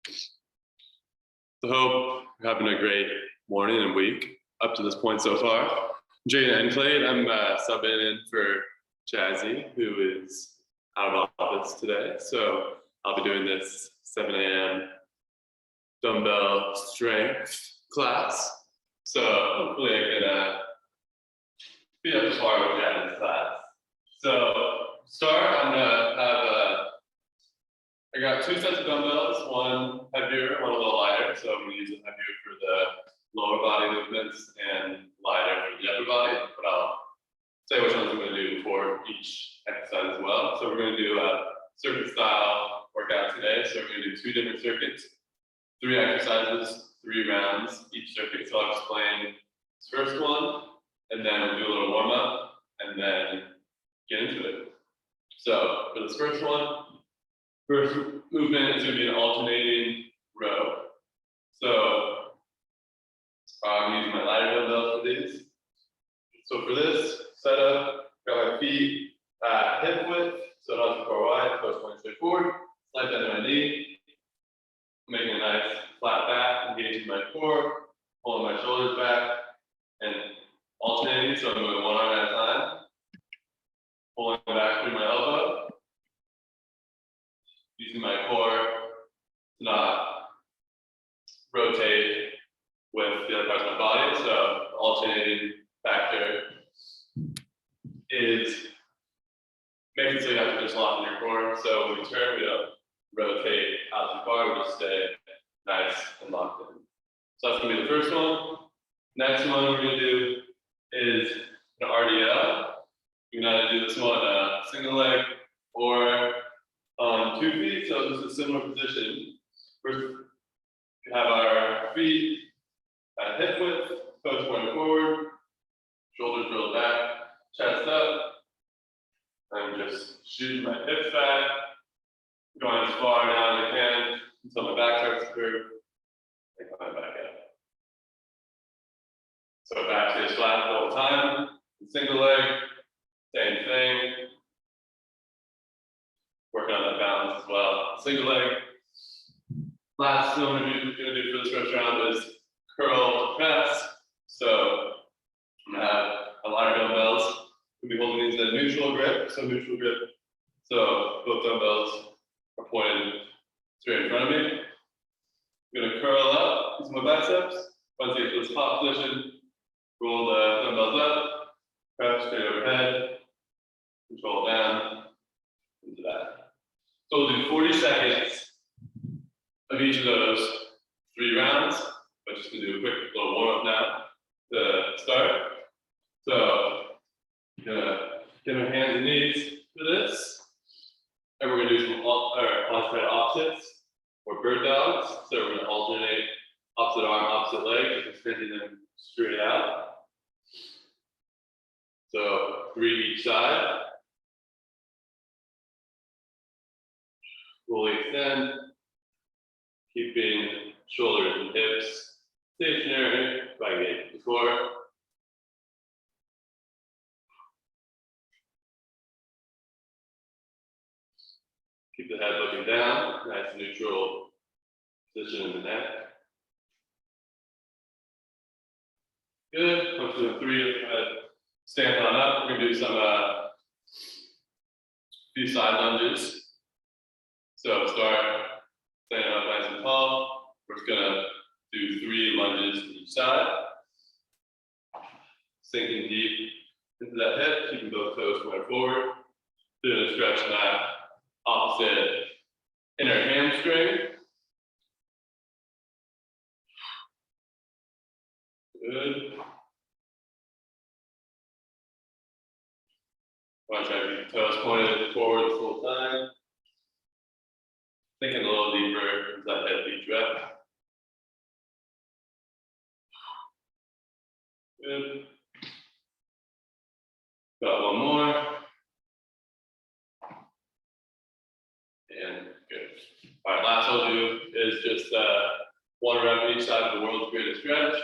So hope you're having a great morning and week up to this point so far. Jayden and Clade, I'm subbing in for Jazzy, who is out of office today. So I'll be doing this 7 a.m. dumbbell strength class. So hopefully I can be up to par with Jazzy's class. So start, I'm gonna have I got 2 sets of dumbbells, one heavier, one a little lighter. So I'm gonna use the heavier for the lower body movements and lighter for the upper body, but I'll say which ones I'm gonna do before each exercise as well. So we're gonna do a circuit style workout today. So we're gonna do 2 different circuits, 3 exercises, 3 rounds each circuit. So I'll explain this first one, and then we'll do a little warm up, and then get into it. So for this first one, first movement is going to be an alternating row. So I'm using my lighter dumbbells for these. So for this setup, got my feet at hip width, so not too far wide, push point straight forward, slide down to my knee, making a nice flat back, engaging my core, pulling my shoulders back, and alternating. So I'm going 1 arm at a time, pulling back through my elbow, using my core to not rotate with the other parts of my body. So the alternating factor is making so you have to just lock in your core. So when we turn, we don't rotate out too far, we just stay nice and locked in. So that's gonna be the first one. Next one we're gonna do is an RDL. You can either do this one single leg or on 2 feet, so this is a similar position. First, we have our feet at hip width, toes pointing forward, shoulders rolled back, chest up. I'm just shooting my hips back, going as far down as I can until my back starts to curve, and coming back up. So back stays flat the whole time. Single leg, same thing. Working on that balance as well. Single leg. Last thing I'm gonna do for this first round is curl to press. So I'm gonna have a lighter dumbbells. We'll be holding these in a neutral grip. So neutral grip. So both dumbbells are pointed straight in front of me. I'm gonna curl up, use my biceps. Once you get to this top position, roll the dumbbells up, press straight overhead, control down into that. So we'll do 40 seconds of each of those 3 rounds. I'm just gonna do a quick little warm up now to start. So I'm gonna get my hands and knees for this. And we're gonna do some alternate opposites or bird dogs. So we're gonna alternate opposite arm, opposite leg, extending them straight out. So 3 each side. Fully extend, keeping shoulders and hips stationary by engaging the core. Keep the head looking down, nice neutral position in the neck. Good. Once we have 3, stand on up. We're gonna do some few side lunges. So start standing up nice and tall. We're just gonna do 3 lunges to each side. Sinking deep into that hip, keeping both toes pointed forward. Doing a stretch in that opposite inner hamstring. Good. Want to try to keep the toes pointed forward this whole time. Thinking a little deeper into that head each rep. Good. Got one more. And good. All right, last I'll do is just 1 rep each side of the world's greatest stretch.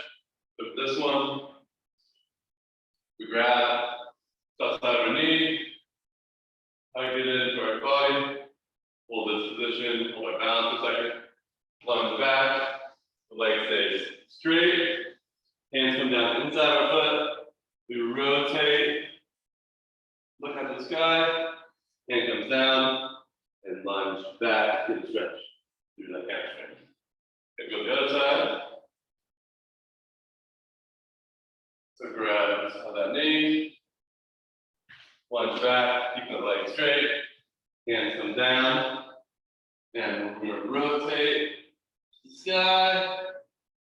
So for this one, we grab left side of our knee, hug it into our body, hold this position, hold our balance for a second, lunge And go the other side. So grab that knee, lunge back, keep the leg straight, hands come down, and we're going to rotate to the sky,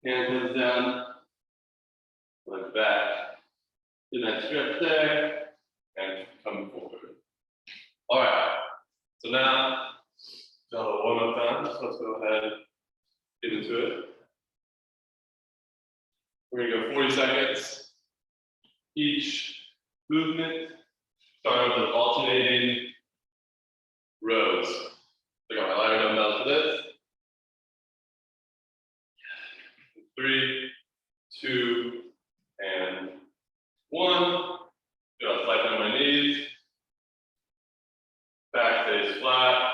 hand comes down, lunge back, do that stretch there, and come forward. All right, so now, one more time, so let's go ahead and get into it. We're going to go 40 seconds. Each movement, starting with alternating rows. So I got my lighter dumbbells for this. 3, 2, and 1. Go slide down my knees. Back stays flat.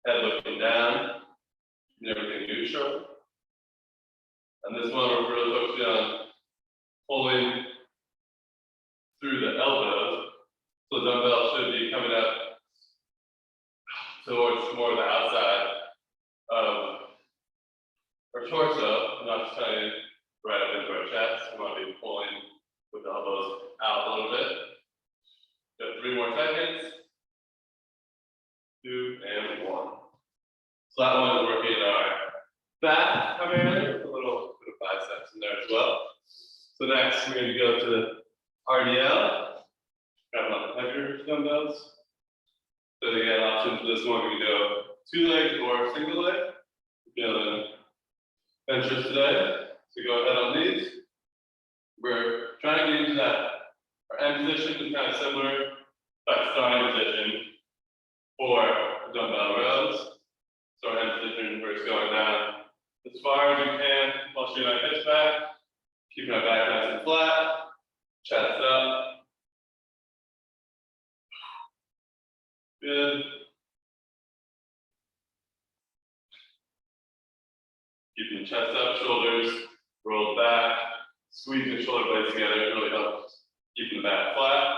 Head looking down. And everything neutral. And this one we're really focusing on pulling through the elbows. So the dumbbell should be coming up towards more of the outside of our torso, not just coming right up into our chest. We want to be pulling with the elbows out a little bit. Got 3 more seconds. 2 and 1. So that one is working our back primarily, with a little bit of biceps in there as well. So next we're going to go to the RDL. Grab on the heavier dumbbells. So they got options for this one. We can go 2 legs or single leg. We're going benches today. So go ahead on these. We're trying to get into that. Our end position is kind of similar to that starting position for dumbbell rows. So our end position, we're just going down as far as we can while shooting our hips back, keeping our back nice and flat, chest up. Good. Keeping the chest up, shoulders rolled back, squeezing the shoulder blades together. It really helps keeping the back flat.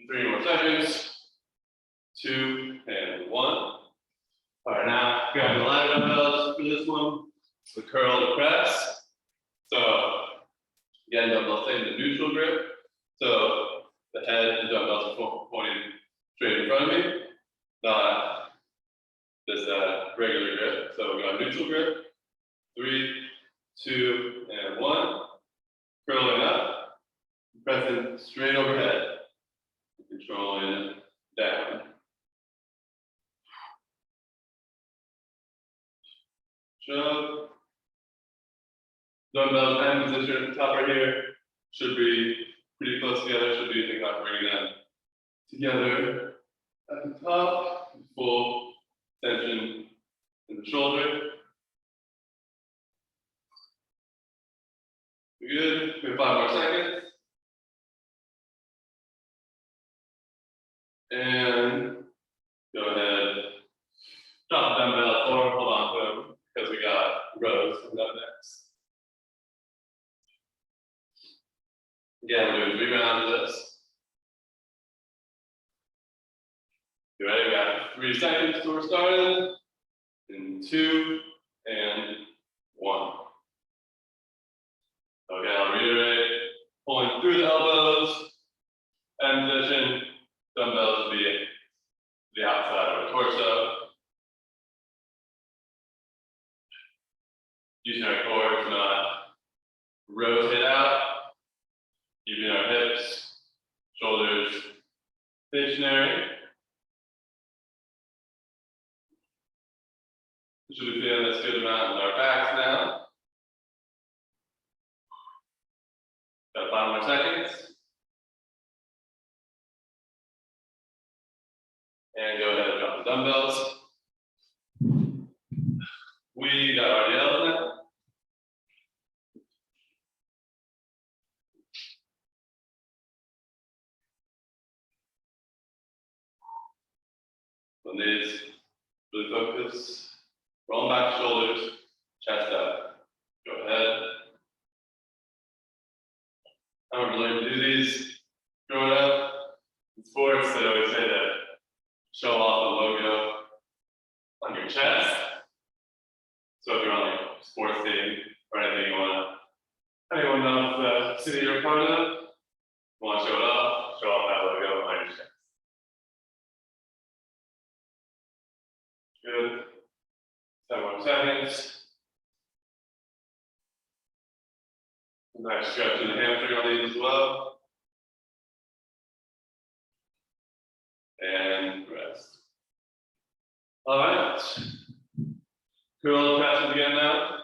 3 more seconds. 2 and 1. All right, now grab the lighter dumbbells for this one. The curl to press. So again, dumbbells stay in the neutral grip. So the head, the dumbbells are pointing straight in front of me, not this regular grip. So we got neutral grip. 3, 2, and 1. Curling up, pressing straight overhead, controlling down. Shove. Dumbbells and position at the top right here should be pretty close together. Should be thinking about bringing them together at the top. Full tension in the shoulder. Good. We have 5 more seconds. And go ahead. Drop the dumbbell or hold on to them because we got rows coming up next. Again, we're doing 3 rounds of this. You ready? We got 3 seconds till we're starting. And 2 and 1. Okay, I'll reiterate. Pulling through the elbows. End position. Dumbbells will be the outside of our torso. Using our core to not rotate out. Keeping our hips, shoulders stationary. We should be feeling this good amount in our backs now. Got 5 more seconds. And go ahead and drop the dumbbells. We got our RDLs now. On these, really focus. Roll back shoulders, chest up. Go ahead. I don't really do these growing up. In sports, they always say that show off the logo on your chest. sports team or anything you want. Anyone know the city you're part of? Want to show it off? Show off that logo on your chest. Good. 10 more seconds. Nice stretch in the hamstring on these as well. And rest. All right. Curl the presses again now.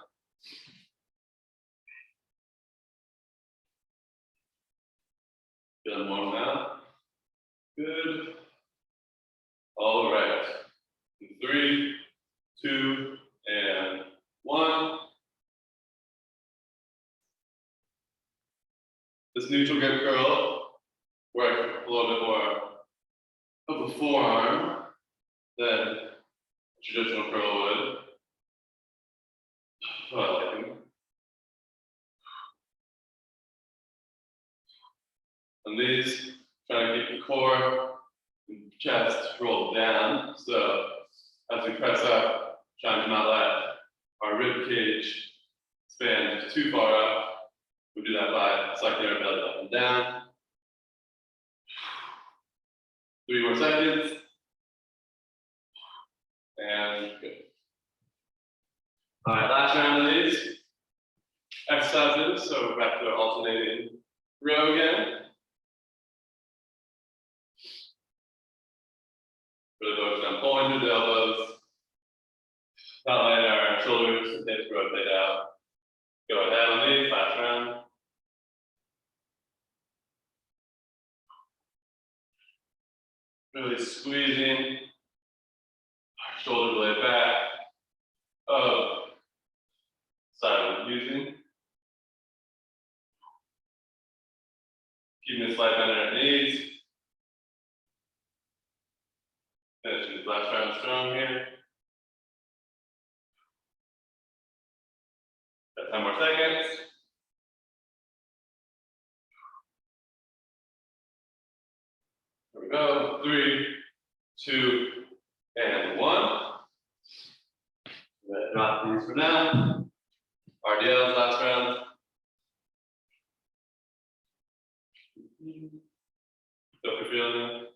Feeling warm now. Good. All right. 3, 2, and 1. This neutral grip curl works a little bit more of the forearm than a traditional curl would. So I like them. And these, trying to keep the core and chest rolled down. So as we press up, trying to not let our rib cage expand too far up. We do that by cycling our belly up and down. 3 more seconds. And good. All right, last round of these exercises. So we're back to alternating row again. Really focus on pulling through the elbows, not letting our shoulders and hips rotate out. Go ahead on these, last round. Really squeezing our shoulder blade back. Oh, side we're using. Keeping the slight bend in our knees. Finishing this last round strong here. Got 10 more seconds. Here we go. 3, 2, and 1. Let's drop these for now. RDLs last round. So if you're feeling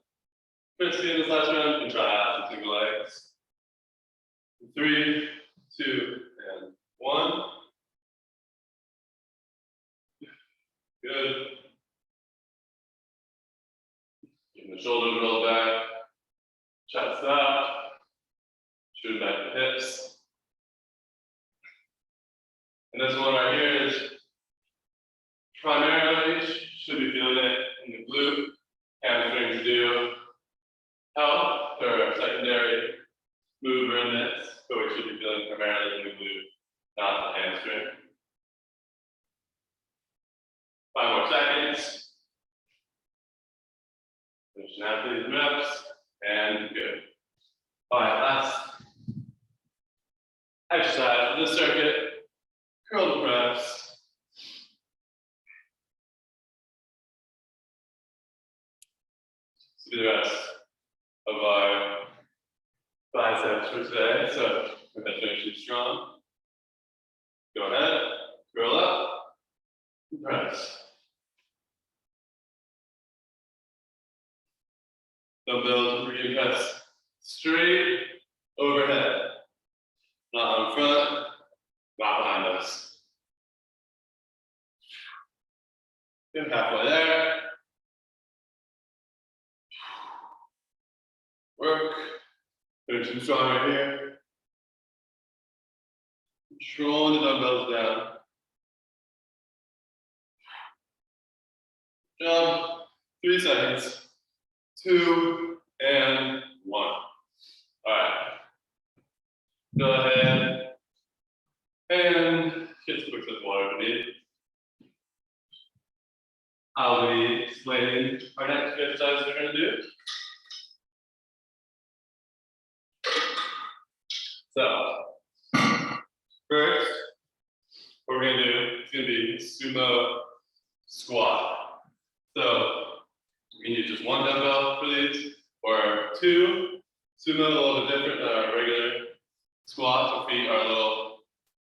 crispy in this last round, you can try out some single legs. 3, 2, and 1. Good. Keeping the shoulders rolled back, chest up, shooting back the hips. And this one right here is primarily should be feeling it in the glute. Hamstrings do help. They're a secondary mover in this, but we should be feeling primarily in the glute, not the hamstring. 5 more seconds. Finishing out these reps, and good. All right, last exercise for this circuit. Curl the press. Let's do the rest of our biceps for today. So we're going to finish it strong. Go ahead, curl up, and press. Dumbbells, we're going to press straight overhead, not on front, not behind us. Get halfway there. Work. Finishing strong right here. Controlling the dumbbells down. Jump. 3 seconds. 2 and 1. All right. Go ahead and get some quick sip of water if you need. I'll be explaining our next exercise we're going to do. So, first, what we're going to do is going to be sumo squat. So, we can use just 1 dumbbell for these, or 2. Sumo is a little bit different than our regular squats. Our feet are a little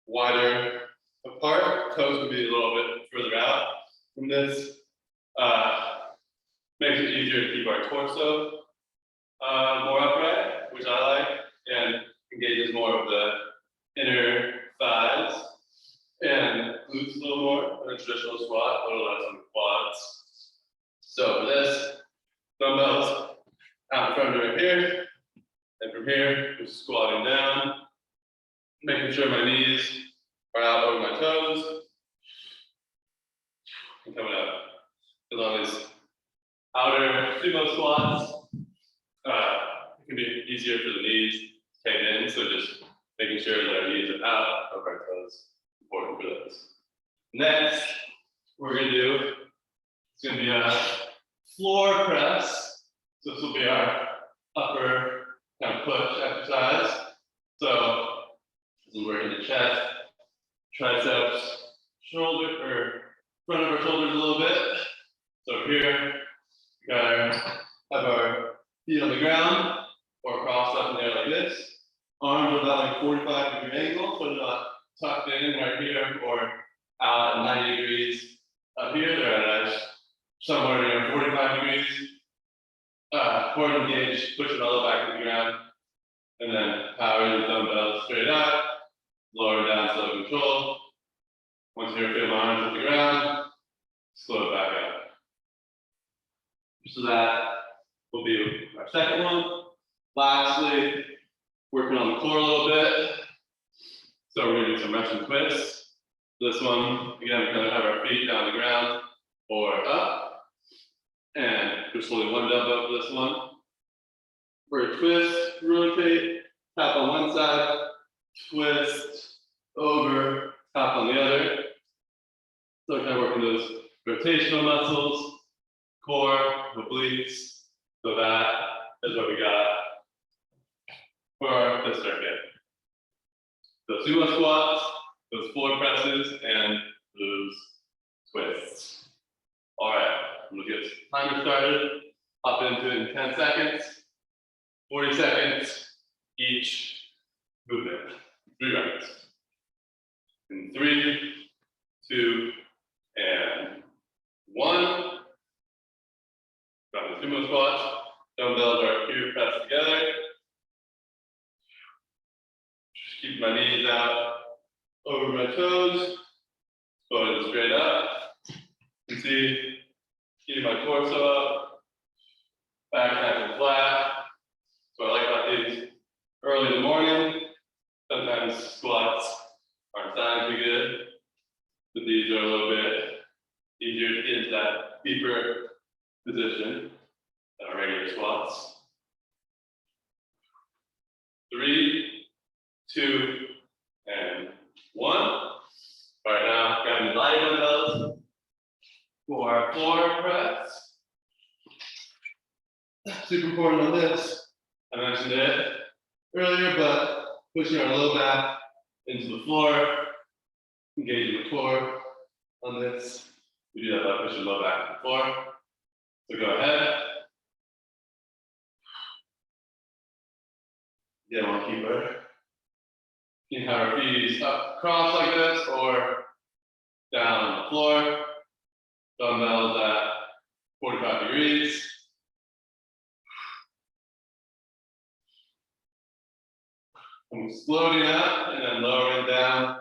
wider apart. Toes can be a little bit further out from this. Makes it easier to keep our torso more upright, which I like, and engages more of the inner thighs and glutes a little more than a traditional squat, a little less on the quads. So for this, dumbbells out in front of me right here, and from here, just squatting down, making sure my knees are out over my toes, and coming up. As long as outer sumo squats, it can be easier for the knees to cave in, so just making sure that our knees are out of our toes. Important for those. Next, we're going to do, it's going to be a floor press. So this will be our upper kind of push exercise. So this is working the chest, triceps, shoulder, or front of our shoulders a little bit. So here, we have our feet on the ground or crossed up in the air like this. Arms are about like 45-degree angle, so they're not tucked in right here or out at 90 degrees up here. They're at somewhere near 45 degrees. Core engaged, push it all back to the ground, and then power the dumbbells straight up, lower down, slow control. Once you feel my arms hit the ground, slow it back up. So that will be our second one. Lastly, working on the core a little bit. So we're going to do some Russian twists. This one, again, we're going to have our feet down the ground or up. And just slowly one dumbbell for this one. We're going to twist, rotate, tap on one side, twist, over, tap on the other. So kind of working those rotational muscles, core, obliques. So that is what we got for this circuit. Those sumo squats, those floor presses, and those twists. All right, I'm gonna get timer started. Hop into it in 10 seconds, 40 seconds each movement. 3 rounds. In 3, 2, and 1. Got the sumo squats. Dumbbells are here pressed together. Just keep my knees out over my toes. Going straight up. You can see, keeping my torso up. Back nice and flat. So I like about these early in the morning. Sometimes squats aren't designed to be good, but these are a little bit easier to get into that deeper position than our regular squats. 3, 2, and 1. All right, now grabbing the lighter dumbbells for our floor press. Super important on this. I mentioned it earlier, but pushing our low back into the floor, engaging the core on this. We do that by pushing low back to the floor. So go ahead. Again, I want to keep her. You can have our feet up cross like this or down on the floor. Dumbbells at 45 degrees. I'm floating up and then lowering down,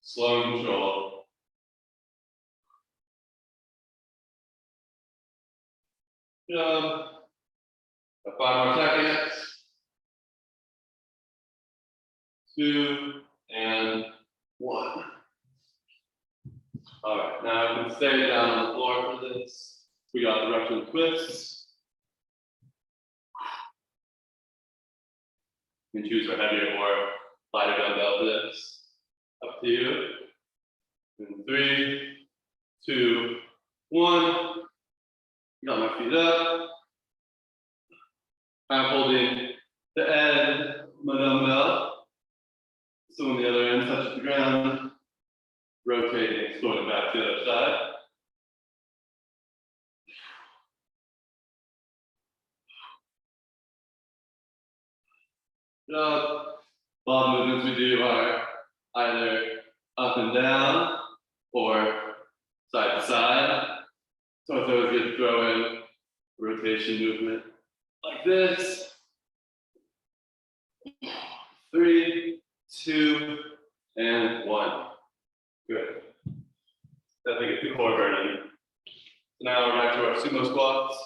slow and controlled. Got 5 more seconds. 2 and 1. All right, now we can stay down on the floor for this. We got the Russian twists. You can choose for heavier or lighter dumbbell for this. Up to you. In 3, 2, 1. Got my feet up. I'm holding the end of my dumbbell. So when the other end touches the ground, rotating, going back to the other side. A lot of movements we do are either up and down, or side to side. So it's always good to throw in rotation movement like this. 3, 2, and 1. Good. Definitely get the core burning. So now we're back to our sumo squats.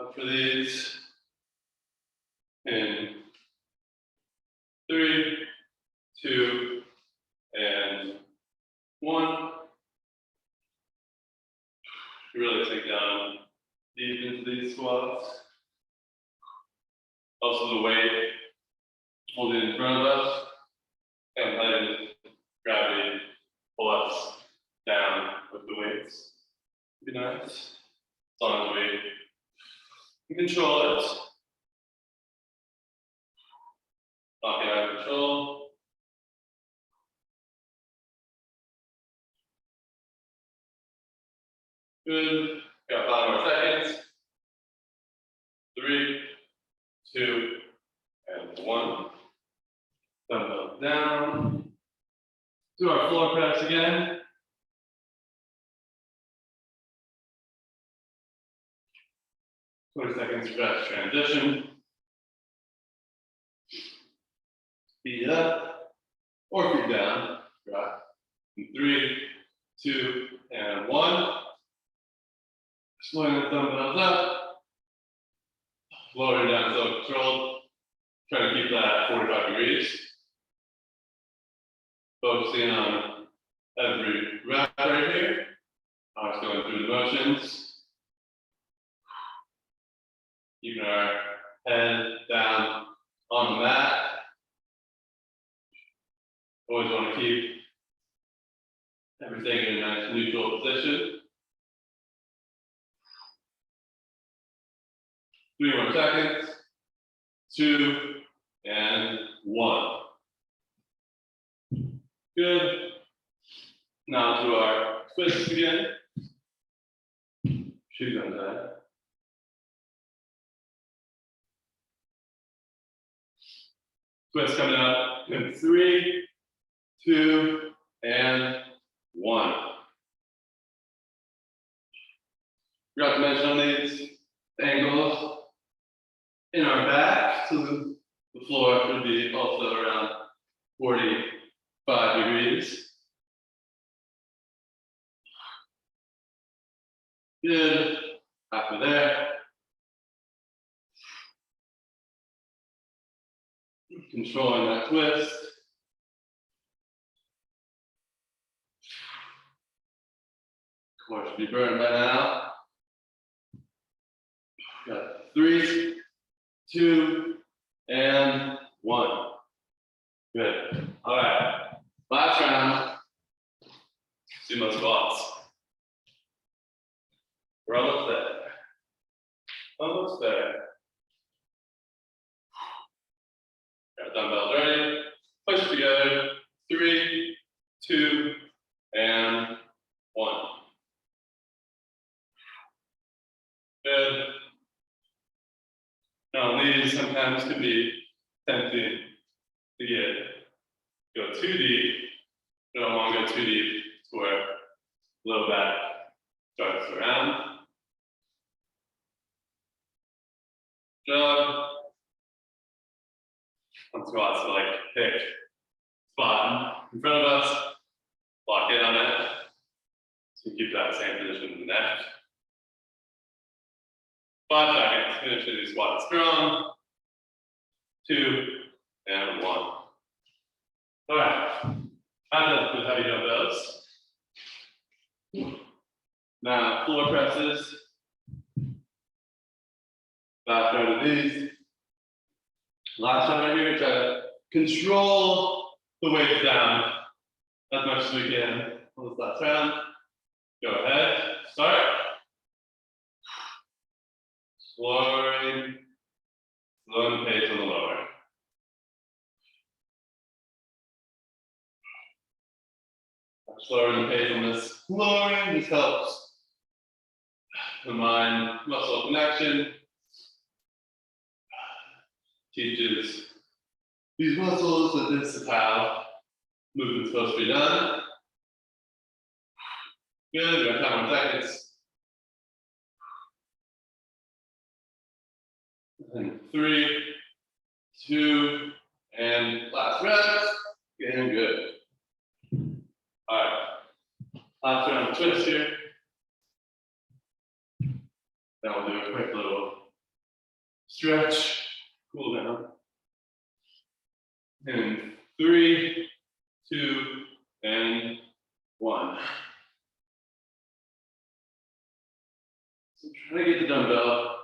Up for these. In 3, 2, and 1. Really sink down deep into these squats. Also the weight holding in front of us and letting gravity pull us down with the weights. Be nice. As long as we can control it. Not get out of control. Good. Got 5 more seconds. 3, 2, and 1. Dumbbells down. Do our floor press again. Seconds rest transition. Feet up or feet down. Drop. In 3, 2, and 1. Slowing the dumbbells up. Lowering down so controlled. Trying to keep that at 45 degrees. Focusing on every rep right here. Always going through the motions. Keeping our head down on the mat. Always want to keep everything in a nice neutral position. 3 more seconds. 2, and 1. Good. Now to our twists again. Shoes untied. Twist coming up in 3, 2, and 1. Forgot to mention on these angles in our back, so the floor would be also around 45 degrees. Good. After there. Controlling that twist. Core should be burned by now. Got 3, 2, and 1. Good. All right. Last round. Sumo squats. We're almost there. Almost there. Got dumbbells ready. Push together. 3, 2, and 1. Good. Now these sometimes can be tempting to go too deep. You don't want to go too deep to where low back starts around. Jump. On squats, so like pick spot in front of us, lock in on it. So keep that same position in the neck. 5 seconds, finish these squats strong. 2, and 1. All right, that's with heavy dumbbells. Now, floor presses. Last round of these. Last round right here, try to control the weight down as much as we can on this last round. Go ahead, start. Slowing the pace on the lower. Slower the pace on this lowering, this helps the mind muscle connection, teaches these muscles, that this is how movement's supposed to be done. Good, we got 10 more seconds. And 3, 2, and last rest. Getting good. All right. Last round of twist here. Then we'll do a quick little stretch, cool down. And 3, 2, and 1. So try to get the dumbbell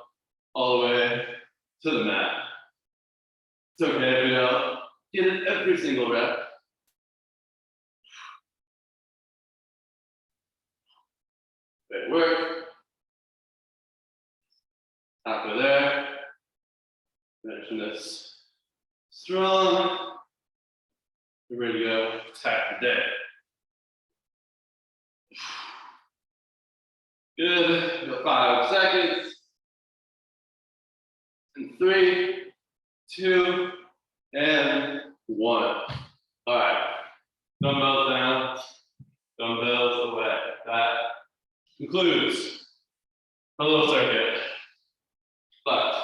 all the way to the mat. It's okay if you don't get it every single rep. Great work. After there, finishing this strong. We're ready to go attack the day. Good. Go 5 seconds. And 3, 2, and 1. All right. Dumbbells down. Dumbbells away. That concludes a little circuit. But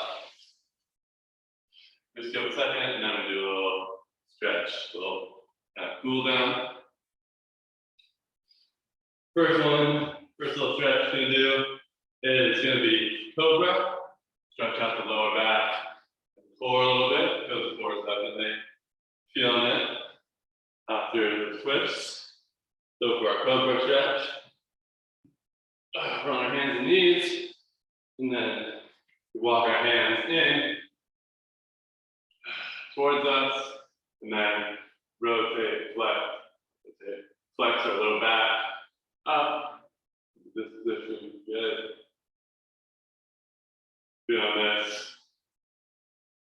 just give a second, and then we do a little stretch, a little cool down. First little stretch we're gonna do is gonna be cobra. Stretch out the lower back, and core a little bit, because the core is definitely feeling it after the twists. So for our cobra stretch, run our hands and knees, and then we walk our hands in towards us, and then rotate, flex our low back up. This position, good. Feeling this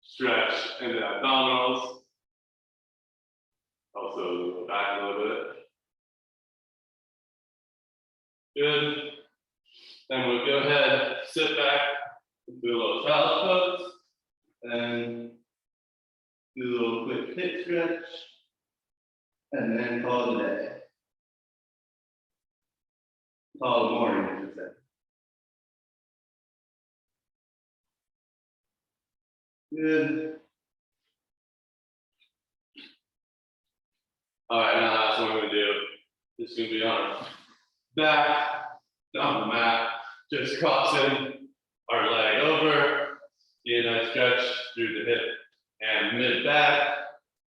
stretch in the abdominals. Also go back a little bit. Good. Then we'll go ahead, sit back, do a little child's pose, and do a little quick hip stretch, and then call it a day. Call it morning, I should say. Good. All right, now that's what we're gonna do. This is gonna be on our back, down the mat, just crossing our leg over. Get a nice stretch through the hip and mid back.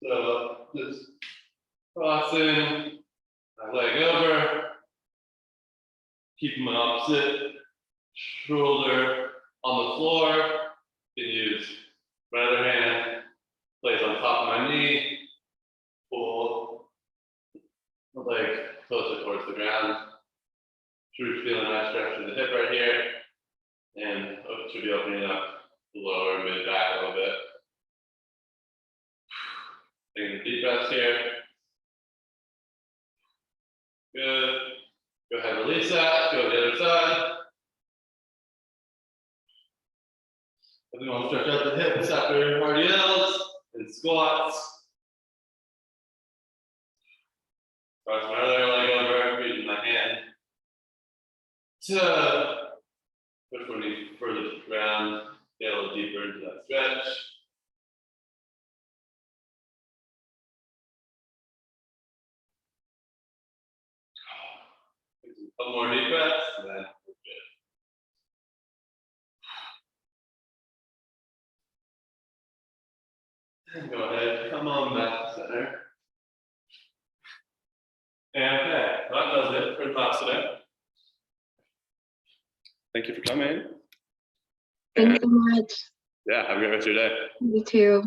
So just crossing our leg over. Keep my opposite shoulder on the floor. You can use my other hand, place on top of my knee, pull the leg closer towards the ground. Should feel a nice stretch in the hip right here, and it should be opening up the lower mid back a little bit. Taking a deep breath here. Good. Go ahead, release that. Go to the other side. And then we'll stretch out the hips after RDLs and squats. Cross my other leg over, using my hand to push my knee further to the ground, get a little deeper into that stretch. A couple more deep breaths, and then we're good. And go ahead, come on back to center. And okay, that does it for class today. Thank you for coming. Thank you so much. Yeah, have a great rest of your day. You too.